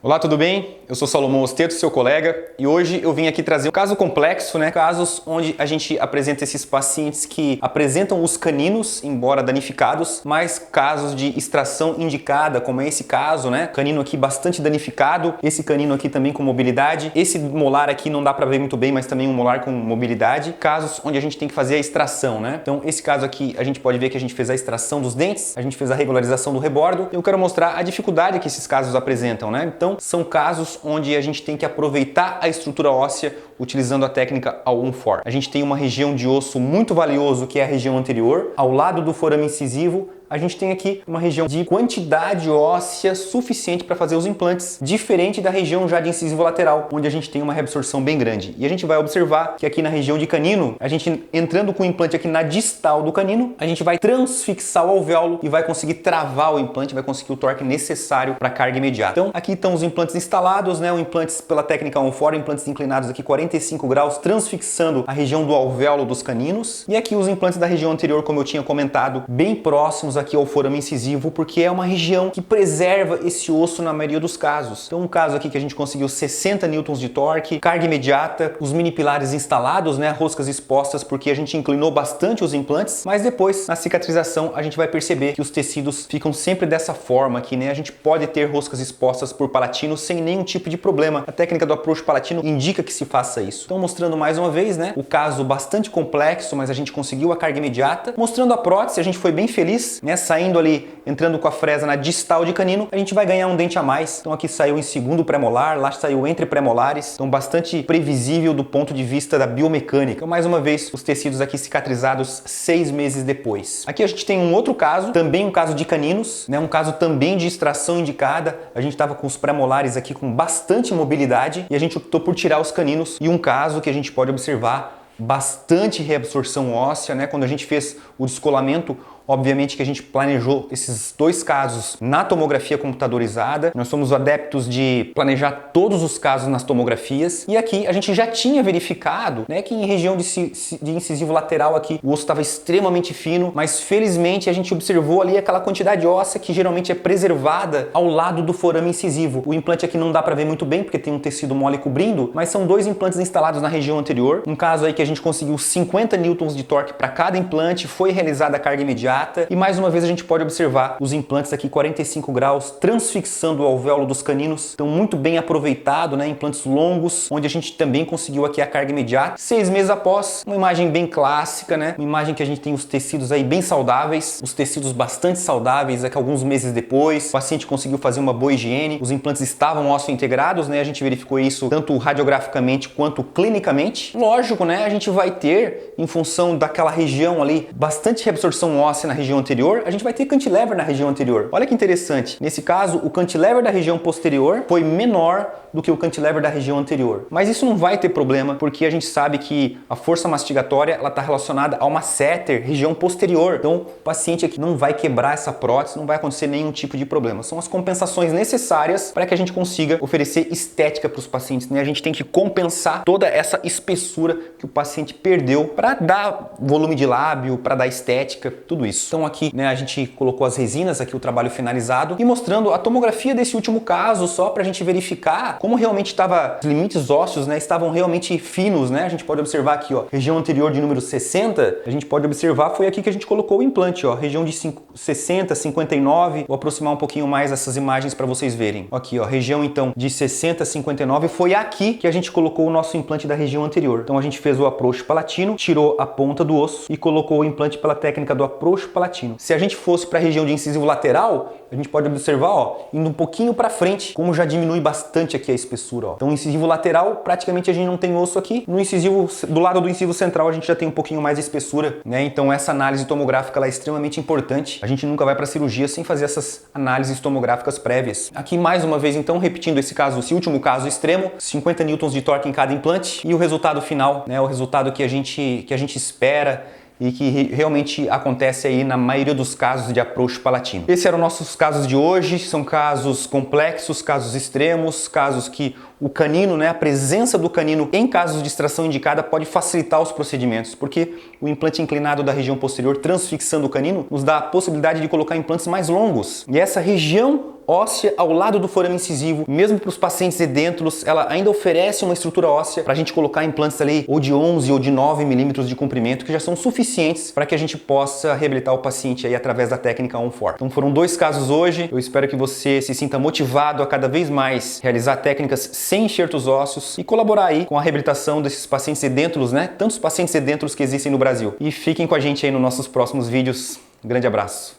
Olá, tudo bem? Eu sou Salomão Osteto, seu colega, e hoje eu vim aqui trazer um caso complexo, casos onde a gente apresenta esses pacientes que apresentam os caninos, embora danificados, mas casos de extração indicada, como é esse caso, Canino aqui bastante danificado, esse canino aqui também com mobilidade, esse molar aqui não dá pra ver muito bem, mas também um molar com mobilidade, casos onde a gente tem que fazer a extração, Então, esse caso aqui, a gente pode ver que a gente fez a extração dos dentes, a gente fez a regularização do rebordo, eu quero mostrar a dificuldade que esses casos apresentam, Então, são casos onde a gente tem que aproveitar a estrutura óssea utilizando a técnica All-on-4. A gente tem uma região de osso muito valioso que é a região anterior, ao lado do forame incisivo. A gente tem aqui uma região de quantidade óssea suficiente para fazer os implantes, diferente da região já de incisivo lateral, onde a gente tem uma reabsorção bem grande. E a gente vai observar que aqui na região de canino, a gente entrando com o implante aqui na distal do canino, a gente vai transfixar o alvéolo e vai conseguir travar o implante, vai conseguir o torque necessário para a carga imediata. Então, aqui estão os implantes instalados, o implantes pela técnica On4, implantes inclinados aqui 45 graus, transfixando a região do alvéolo dos caninos. E aqui os implantes da região anterior, como eu tinha comentado, bem próximos aqui ao forame incisivo, porque é uma região que preserva esse osso na maioria dos casos. Então, um caso aqui que a gente conseguiu 60 newtons de torque, carga imediata, os mini pilares instalados, roscas expostas, porque a gente inclinou bastante os implantes, mas depois, na cicatrização, a gente vai perceber que os tecidos ficam sempre dessa forma aqui, A gente pode ter roscas expostas por palatino sem nenhum tipo de problema. A técnica do approach palatino indica que se faça isso. Então, mostrando mais uma vez, o caso bastante complexo, mas a gente conseguiu a carga imediata. Mostrando a prótese, a gente foi bem feliz, Saindo ali, entrando com a fresa na distal de canino, a gente vai ganhar um dente a mais. Então aqui saiu em segundo premolar, lá saiu entre premolares. Então bastante previsível do ponto de vista da biomecânica. Mais uma vez, os tecidos aqui cicatrizados 6 meses depois. Aqui a gente tem um outro caso, também um caso de caninos, um caso também de extração indicada. A gente estava com os premolares aqui com bastante mobilidade e a gente optou por tirar os caninos. E um caso que a gente pode observar bastante reabsorção óssea, Quando a gente fez o descolamento, obviamente que a gente planejou esses dois casos na tomografia computadorizada. Nós somos adeptos de planejar todos os casos nas tomografias. E aqui a gente já tinha verificado, que em região de incisivo lateral aqui o osso estava extremamente fino, mas felizmente a gente observou ali aquela quantidade óssea que geralmente é preservada ao lado do forame incisivo. O implante aqui não dá para ver muito bem porque tem um tecido mole cobrindo, mas são dois implantes instalados na região anterior. Um caso aí que a gente conseguiu 50 newtons de torque para cada implante, foi realizada a carga imediata. E mais uma vez a gente pode observar os implantes aqui 45 graus, transfixando o alvéolo dos caninos. Então muito bem aproveitado, implantes longos, onde a gente também conseguiu aqui a carga imediata. 6 meses após, uma imagem bem clássica, Uma imagem que a gente tem os tecidos aí bem saudáveis, os tecidos bastante saudáveis, aqui alguns meses depois. O paciente conseguiu fazer uma boa higiene, os implantes estavam ósseo integrados, A gente verificou isso tanto radiograficamente quanto clinicamente. Lógico, a gente vai ter, em função daquela região ali, bastante reabsorção óssea na região anterior, a gente vai ter cantilever na região anterior. Olha que interessante. Nesse caso, o cantilever da região posterior foi menor do que o cantilever da região anterior. Mas isso não vai ter problema, porque a gente sabe que a força mastigatória está relacionada a uma setter, região posterior. Então, o paciente aqui não vai quebrar essa prótese, não vai acontecer nenhum tipo de problema. São as compensações necessárias para que a gente consiga oferecer estética para os pacientes. A gente tem que compensar toda essa espessura que o paciente perdeu para dar volume de lábio, para dar estética, tudo isso. Então aqui, a gente colocou as resinas, aqui o trabalho finalizado e mostrando a tomografia desse último caso, só para a gente verificar como realmente estava, os limites ósseos, estavam realmente finos, A gente pode observar aqui, região anterior de número 60, a gente pode observar, foi aqui que a gente colocou o implante, região de 60, 59, vou aproximar um pouquinho mais essas imagens para vocês verem. Aqui, região então de 60, 59, foi aqui que a gente colocou o nosso implante da região anterior. Então a gente fez o approach palatino, tirou a ponta do osso e colocou o implante pela técnica do approach palatino. Se a gente fosse para a região de incisivo lateral, a gente pode observar, indo um pouquinho para frente, como já diminui bastante aqui a espessura, Então, o incisivo lateral, praticamente a gente não tem osso aqui. No incisivo, do lado do incisivo central, a gente já tem um pouquinho mais de espessura, Então, essa análise tomográfica ela é extremamente importante. A gente nunca vai para a cirurgia sem fazer essas análises tomográficas prévias. Aqui, mais uma vez, então, repetindo esse caso, esse último caso extremo, 50 newtons de torque em cada implante e o resultado final, O resultado que a gente espera e que realmente acontece aí na maioria dos casos de approach palatino. Esses eram nossos casos de hoje, são casos complexos, casos extremos, casos que o canino, a presença do canino em casos de extração indicada pode facilitar os procedimentos, porque o implante inclinado da região posterior transfixando o canino nos dá a possibilidade de colocar implantes mais longos. E essa região óssea ao lado do forame incisivo, mesmo para os pacientes edêntulos, ela ainda oferece uma estrutura óssea para a gente colocar implantes ali ou de 11 ou de 9 milímetros de comprimento, que já são suficientes para que a gente possa reabilitar o paciente aí através da técnica On4. Então foram 2 casos hoje, eu espero que você se sinta motivado a cada vez mais realizar técnicas sem enxertos ósseos e colaborar aí com a reabilitação desses pacientes edêntulos, né? Tantos pacientes edêntulos que existem no Brasil. E fiquem com a gente aí nos nossos próximos vídeos. Grande abraço!